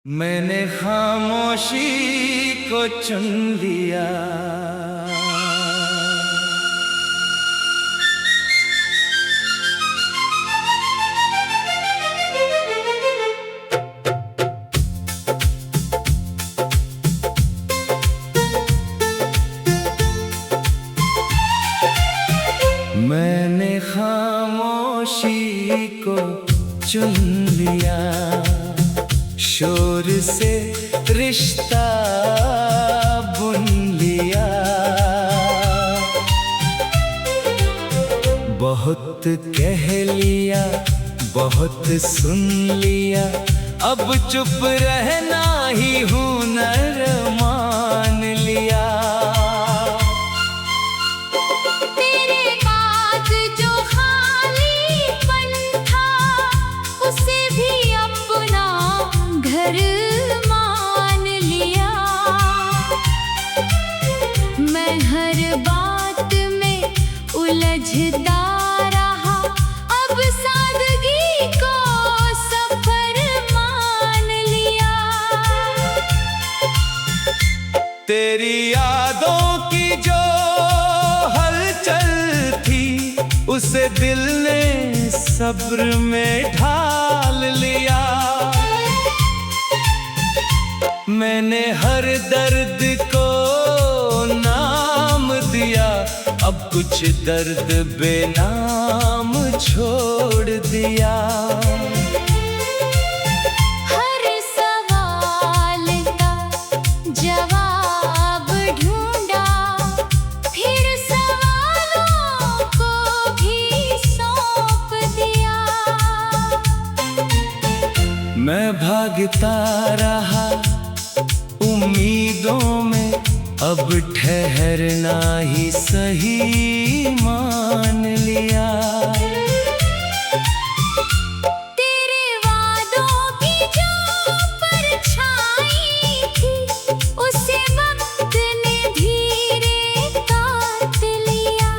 मैंने खामोशी को चुन लिया। मैंने खामोशी को चुन लिया, शोर से रिश्ता बुन लिया। बहुत कह लिया, बहुत सुन लिया, अब चुप रहना ही हुनर मान लिया। मैं हर बात में उलझता रहा, अब सादगी को सफर मान लिया। तेरी यादों की जो हलचल थी, उसे दिल ने सब्र में ढाल लिया। मैंने हर दर्द को नाम दिया, अब कुछ दर्द बेनाम छोड़ दिया। हर सवाल का जवाब ढूंढा, फिर सवालों को भी सौंप दिया। मैं भागता रहा उम्मीदों में, अब ठहरना ही सही मान लिया। तेरे वादों की जो परछाई थी, उसे वक्त ने धीरे काट लिया।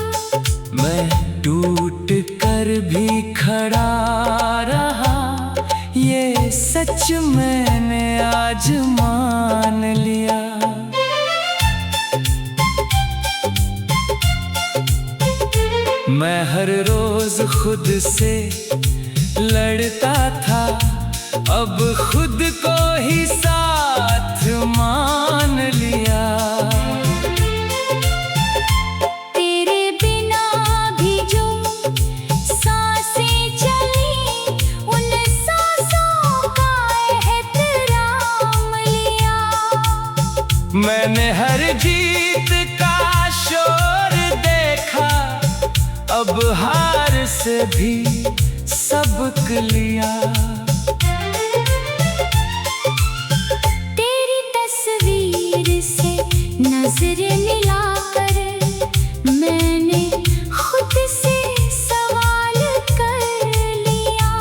मैं टूट कर भी खड़ा रहा, ये सच मैंने आज मान लिया। मैं हर रोज खुद से लड़ता था, अब खुद को ही साथ मान लिया। तेरे बिना भी जो सांसें चली, उन सांसों का एहतराम लिया। मैंने हर जीत का शोर देखा, अब हार से भी सबक लिया। तेरी तस्वीर से नजर मिलाकर, मैंने खुद से सवाल कर लिया।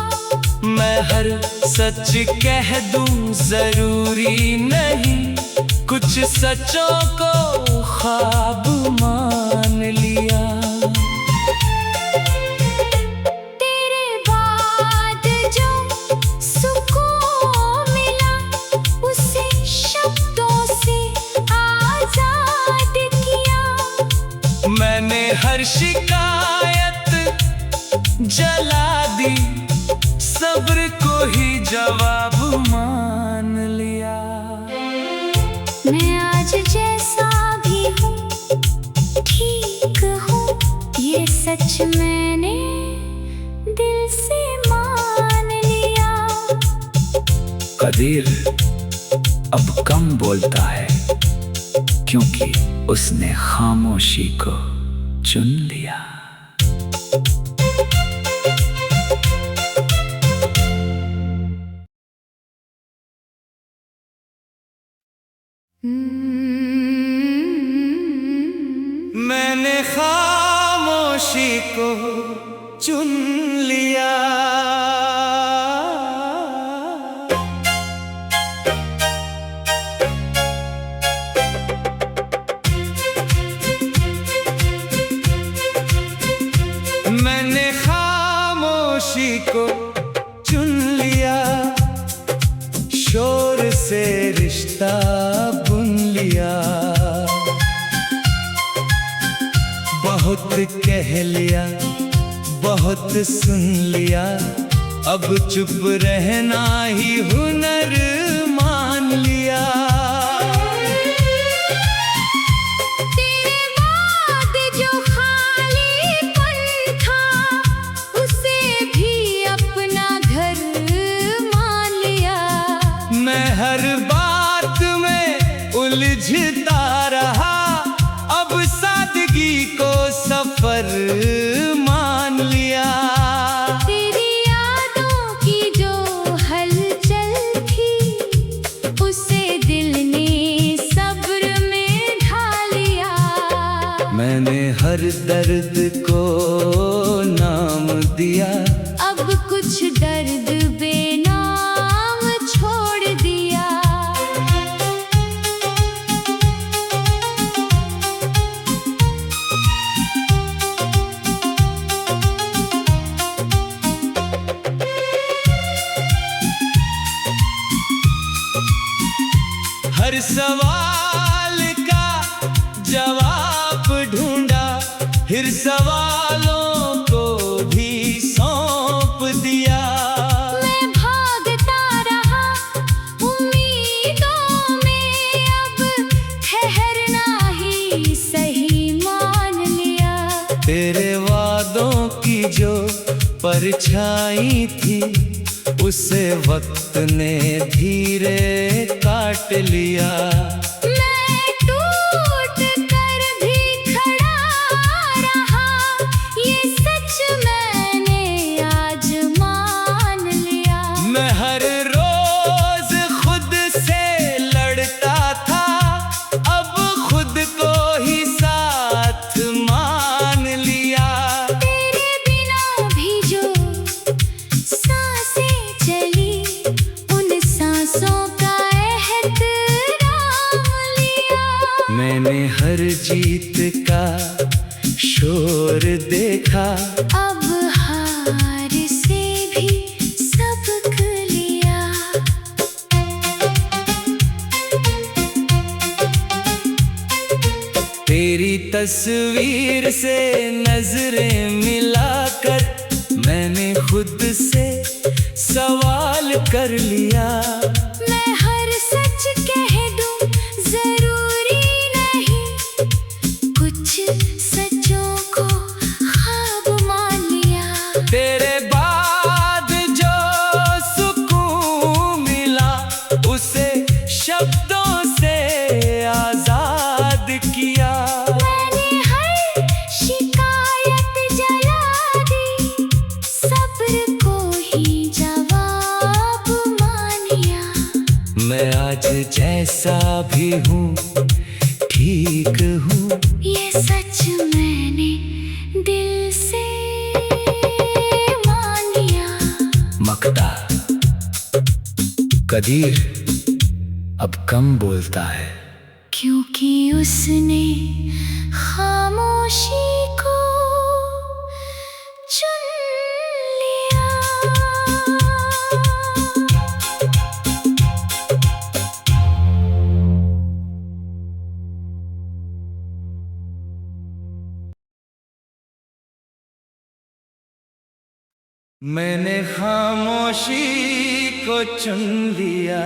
मैं हर सच कह दूं जरूरी नहीं, कुछ सचों को ख्वाब मान लिया। तेरे बाद जो सुकून मिला, उसे शब्दों से आजाद किया। मैंने हर शिकायत जला दी, सब्र को ही जवाब मान लिया। मैं आज जैसा भी हूँ, ठीक हूँ, ये सच मैंने दिल से मान लिया। कदीर अब कम बोलता है, क्योंकि उसने खामोशी को चुन लिया। मैंने खामोशी को चुन लिया। मैंने खामोशी को चुन लिया, शोर शोर से रिश्ता बुन लिया। बहुत कह लिया, बहुत सुन लिया, अब चुप रहना ही हुनर मान लिया। तेरे बाद जो खालीपन था, उसे भी अपना घर मान लिया। मैं हर बात में उलझता रहा, अब सादगी को सफर मान लिया। तेरी यादों की जो हलचल थी, उसे दिल ने सब्र में ढाल लिया। मैंने हर दर्द को नाम दिया, अब कुछ दर्द बेनाम छोड़ दिया। हर सवाल का जवाब ढूंढा, फिर सवालों को भी सौंप दिया। मैं भागता रहा उम्मीदों में, अब ठहरना ही सही मान लिया। तेरे वादों की जो परछाई थी, उसे वक्त ने धीरे काट लिया। मैं टूट कर भी खड़ा रहा, ये सच मैंने आज मान लिया। मैं हर रोज खुद से लड़ता था, अब खुद को ही साथ मान लिया। तेरे बिना भी जो सांसें चली, उन सांसों का एहतराम लिया। मैंने हर जीत का शोर देखा, अब हार से भी सबक लिया। तेरी तस्वीर से नजरें मिलाकर मैंने खुद से सवाल कर लिया। मैं हर सच कह दूं जरूरी नहीं, कुछ सचों को ख्वाब मान लिया। तेरे बाद जो सुकून मिला, उसे शब्दों से आजाद किया। मैंने हर शिकायत जला दी, सब्र को ही जवाब मान लिया। मैं आज जैसा भी हूँ ठीक हूँ, ये सच मैंने दिल से मान लिया। मकता कदीर अब कम बोलता है, क्योंकि उसने खामोशी को चुन लिया। मैंने खामोशी को चुन लिया।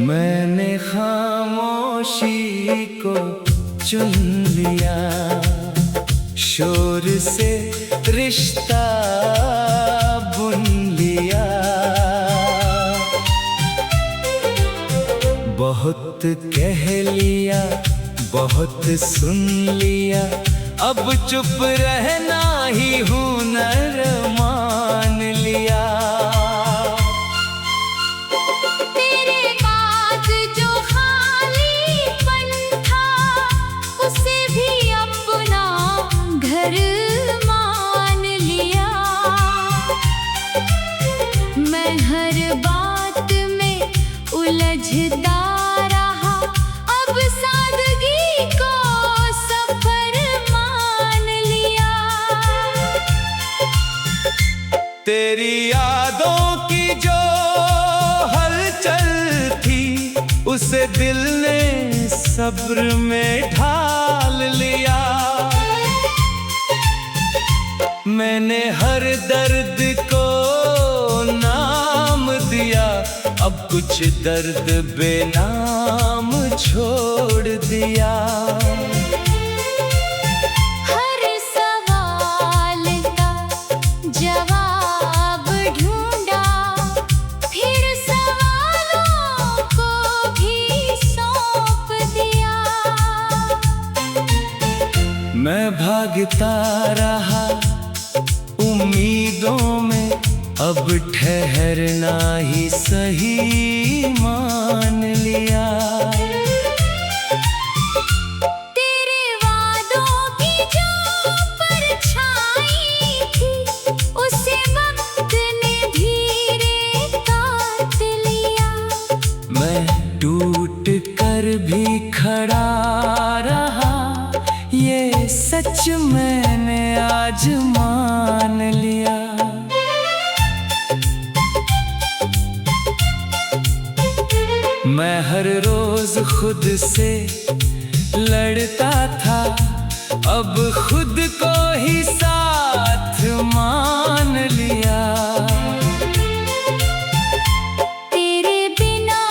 मैंने खामोशी को चुन लिया, शोर से रिश्ता बुन लिया। बहुत कह लिया, बहुत सुन लिया, अब चुप रहना ही हुनर मान लिया। तेरे बाद जो खालीपन था, उसे भी अपना घर मान लिया। मैं हर बात में उलझता रहा, अब सादगी को सफर मान लिया। तेरी यादों की जो हलचल थी उसे दिल ने सब्र में ढाल लिया। मैंने हर दर्द को नाम दिया, अब कुछ दर्द बेनाम छोड़ दिया। हर सवाल का जवाब ढूंढा, फिर सवालों को भी सौंप दिया। मैं भागता रहा उम्मीदों में, अब ठहरना ही सही मान लिया। तेरे वादों की जो परछाई थी उसे वक्त ने धीरे काट लिया। मैं टूट कर भी खड़ा रहा, ये सच मैंने आज मान लिया। मैं हर रोज खुद से लड़ता था, अब खुद को ही साथ मान लिया। तेरे बिना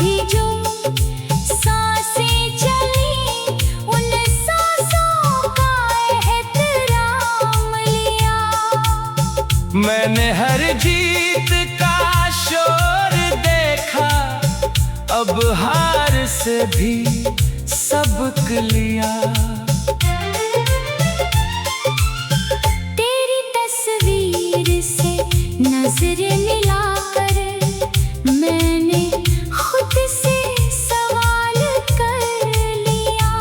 भी जो सांसें चली, उन सांसों का एहतराम लिया। मैंने हर जीत का शोर देखा, अब हार से भी सबक लिया। तेरी तस्वीर से नजर मिलाकर मैंने खुद से सवाल कर लिया।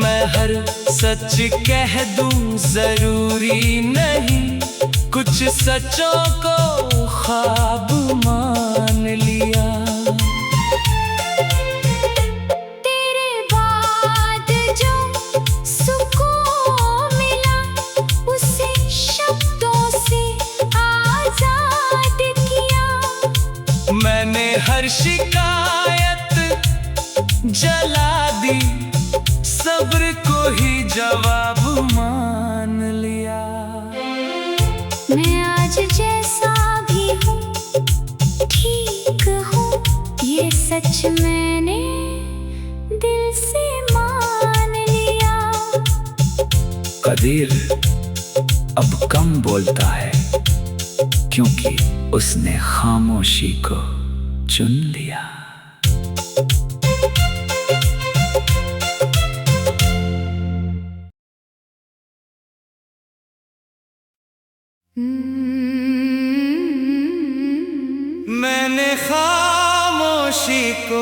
मैं हर सच कह दूं जरूरी नहीं, कुछ सचों को ख्वाब मान लिया। तेरे बाद जो सुकून मिला, उसे शब्दों से आजाद किया। मैंने हर शिकायत जला दी, सब्र को ही जवाब मान लिया। मैं आज जैसा भी हूँ ठीक हूँ, ये सच मैंने दिल से मान लिया। कदीर अब कम बोलता है, क्योंकि उसने खामोशी को चुन लिया। मैंने खामोशी को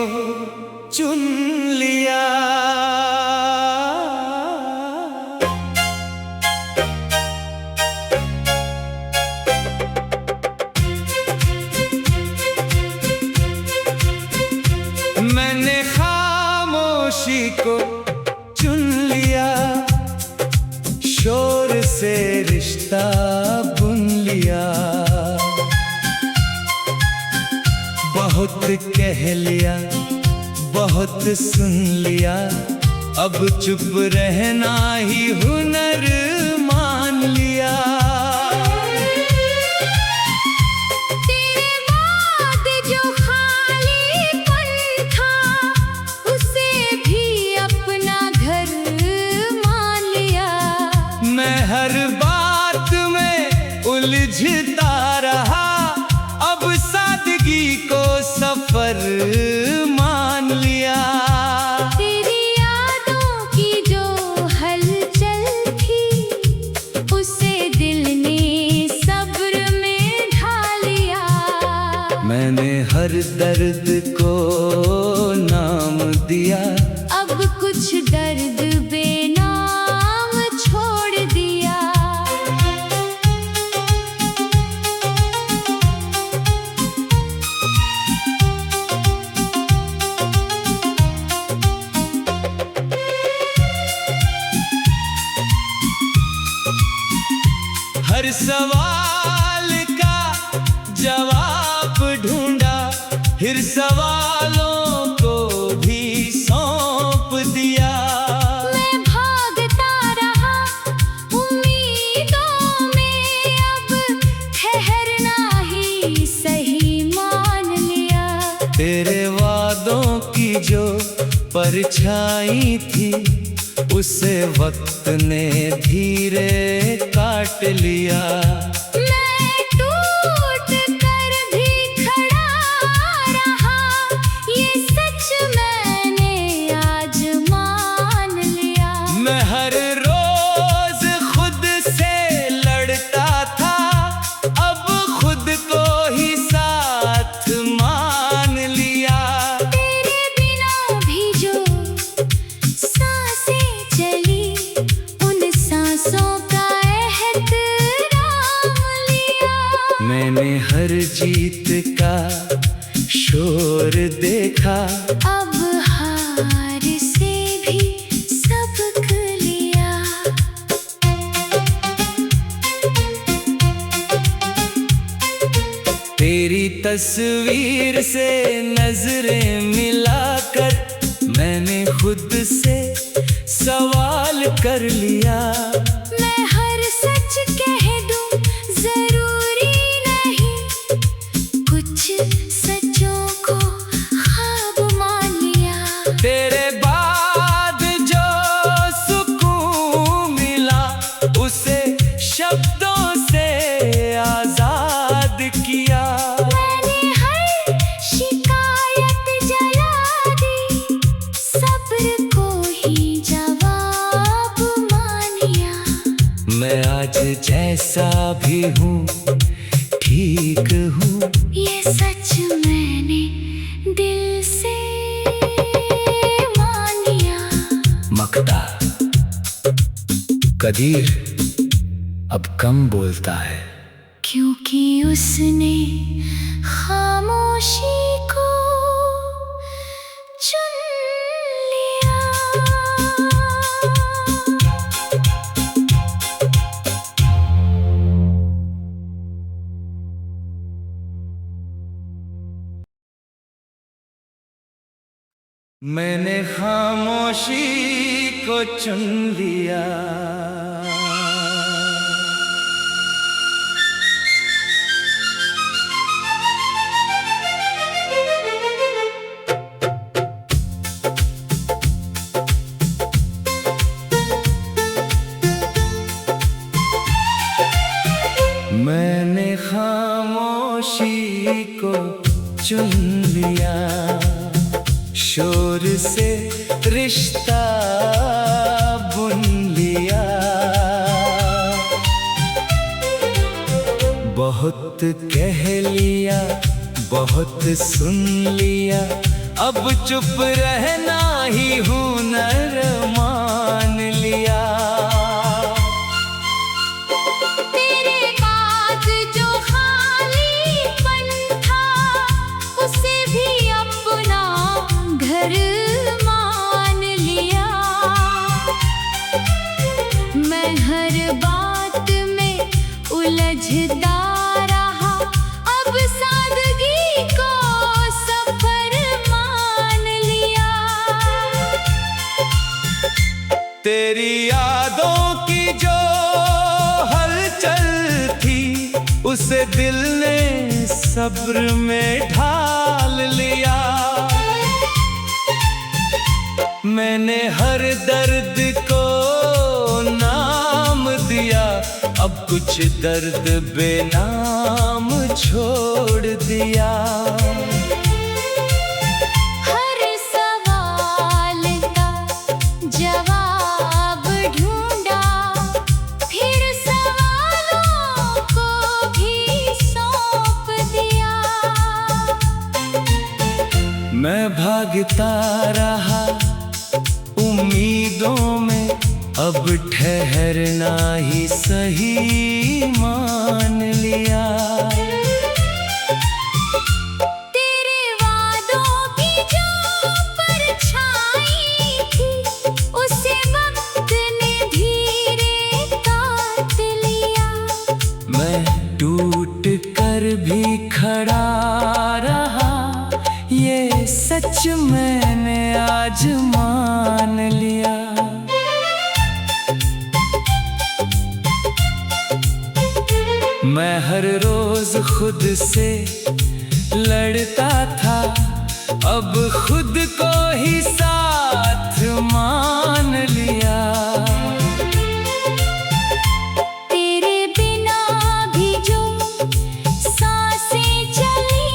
चुन लिया। मैंने खामोशी को चुन लिया, शोर से रिश्ता बुन लिया। बहुत कह लिया, बहुत सुन लिया, अब चुप रहना ही हुनर मान लिया। तेरे बाद जो खालीपन था, उसे भी अपना घर मान लिया। मैं हर बात में उलझता रहा, अब सादगी को सफर मान लिया। तेरी यादों की जो हलचल थी, उसे दिल ने सब्र में ढाल लिया। मैंने हर दर्द को नाम दिया, अब कुछ दर्द बेनाम छोड़ दिया। सवाल का जवाब ढूंढा, फिर सवालों को भी सौंप दिया। मैं भागता रहा उम्मीदों में, अब ठहरना ही सही मान लिया। तेरे वादों की जो परछाई थी, उसे वक्त ने धीरे काट लिया। मैं टूट कर भी खड़ा रहा, ये सच मैंने आज मान लिया। मैं हर रोज खुद से लड़ता था, अब खुद को ही साथ मान लिया। तेरे बिना भी जो सांसें चली, उन सांसों का एहतराम लिया। मैंने हर जीत का शोर देखा, अब हार से भी सबक लिया। तेरी तस्वीर से नजरें मिलाकर मैंने खुद से सवाल कर लिया। मैं हर सच कह दूं जरूरी नहीं, कुछ सचों को ख्वाब मान लिया। तेरे बाद जो सुकून मिला, उसे शब्दों से आजाद किया। मैंने हर शिकायत जला दी, सब्र को ही जवाब मान लिया। मैं आज जैसा भी हूँ ठीक हूँ, ये सच मैंने दिल से मान लिया। मकता कदीर अब कम बोलता है, क्योंकि उसने खामोशी को चुन लिया। मैंने खामोशी को चुन लिया। मैंने खामोशी को चुन लिया, शोर से रिश्ता बुन लिया। बहुत कह लिया, बहुत सुन लिया, अब चुप रहना ही हुनर मान लिया। तेरे बाद जो खालीपन था, उसे भी अपना घर मान लिया। मैं हर बात में उलझता रहा, अब सादगी को सफर मान लिया। तेरी यादों की जो हलचल थी, उसे दिल ने सब्र में ढाल लिया। मैंने हर दर्द को नाम दिया, अब कुछ दर्द बेनाम छोड़ दिया। हर सवाल का जवाब ढूंढा, फिर सवालों को भी सौंप दिया। मैं भागता रहा उम्मीदों में, अब ठहरना ही सही मान लिया। तेरे वादों की जो परछाई थी, उसे वक्त ने धीरे काट लिया। मैं खड़ा रहा, ये सच मैंने आज मान लिया। मैं हर रोज खुद से लड़ता था, अब खुद को ही साथ मान लिया। तेरे बिना भी जो सांसें चली,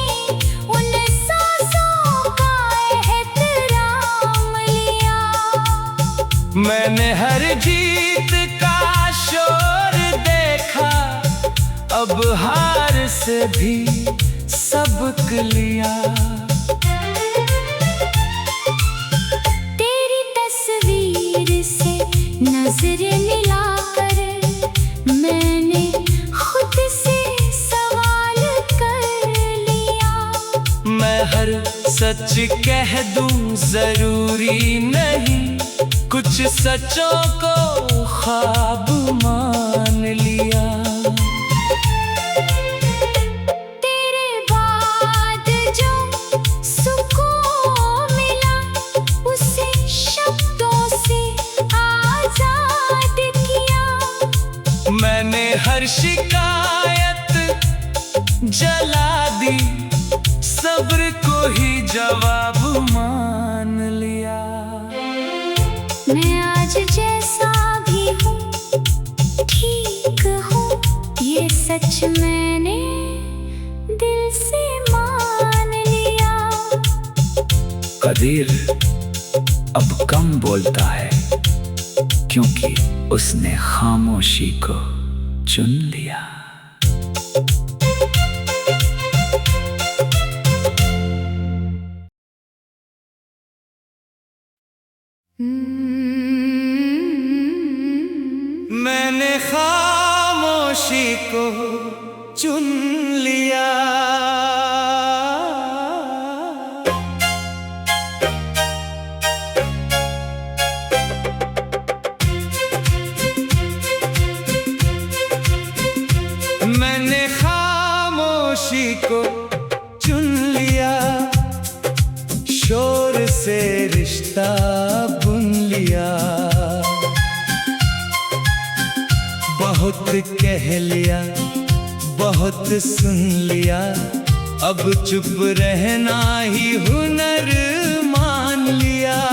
उन सांसों का एहतराम लिया। मैंने हर जीत का शोर देखा, अब हार से भी सबक लिया। तेरी तस्वीर से नजर मिलाकर मैंने खुद से सवाल कर लिया। मैं हर सच कह दूं जरूरी नहीं, कुछ सचों को ख्वाब मान लिया। मैंने हर शिकायत जला दी, सब्र को ही जवाब मान लिया। मैं आज जैसा भी हूँ ठीक हूँ, ये सच मैंने दिल से मान लिया। कदीर अब कम बोलता है, क्योंकि उसने खामोशी को चुन लिया। मैंने खामोशी को चुन लिया। मैंने खामोशी को चुन लिया, शोर से रिश्ता बुन लिया। बहुत कह लिया, बहुत सुन लिया, अब चुप रहना ही हुनर मान लिया।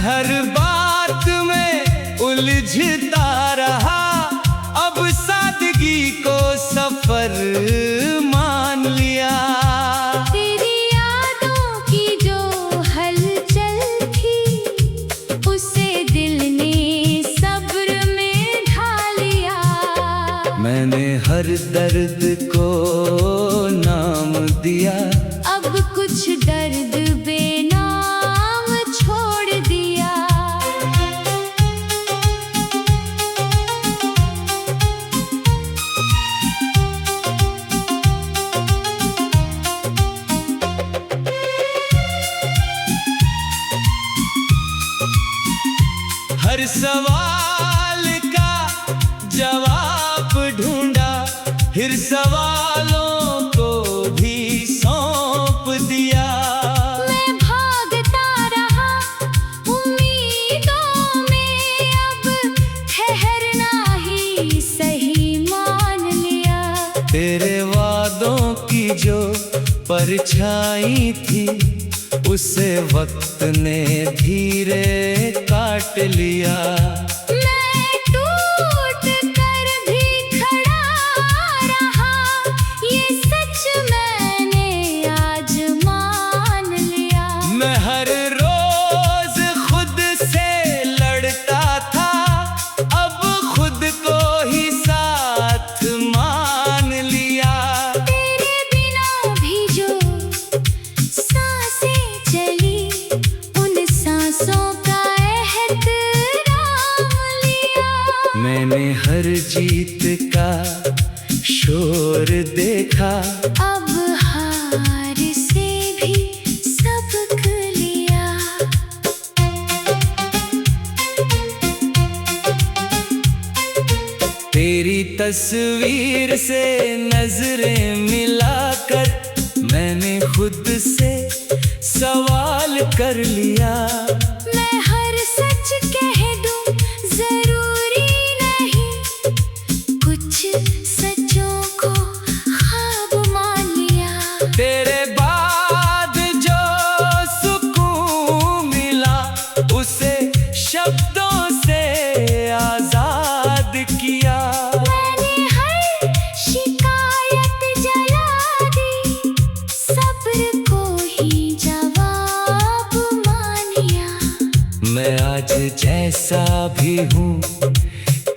हर बात में उलझता रहा, अब सादगी को सफर मान लिया। तेरी यादों की जो हलचल थी, उसे दिल ने सब्र में ढाल लिया। मैंने हर दर्द को नाम दिया, अब कुछ दर्द बेनाम छोड़ दिया। हर सवाल का जवाब ढूंढा, फिर सवालों को भी सौंप दिया। मैं भागता रहा उम्मीदों में, अब ठहरना ही सही मान लिया। तेरे वादों की जो परछाई थी, उसे वक्त ने धीरे काट लिया। मैं टूट कर भी खड़ा रहा, ये सच मैंने आज मान लिया। मैं हर रोज खुद से लड़ता था, अब खुद को ही साथ मान लिया। तेरे बिना भी जो सांसें चली, उन सांसों का एहतराम लिया। मैंने हर जीत का शोर देखा, अब हार से तस्वीर से नजरें मिलाकर मैंने खुद से सवाल कर लिया। मैं हर सच कह दूं जरूरी नहीं, कुछ सचों को ख्वाब मान लिया। तेरे बाद जो सुकून मिला उसे शब्दों से आजाद किया। मैंने हर शिकायत जला दी, सब्र को ही जवाब मान लिया। मैं आज जैसा भी हूँ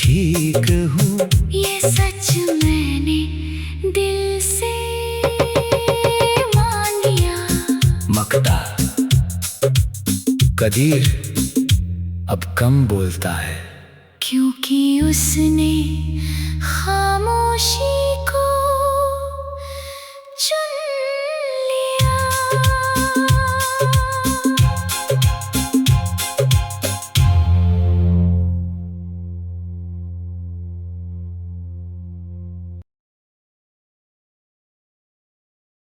ठीक हूँ, ये सच मैंने दिल से मान लिया। मकता कदीर अब कम बोलता है, क्योंकि उसने खामोशी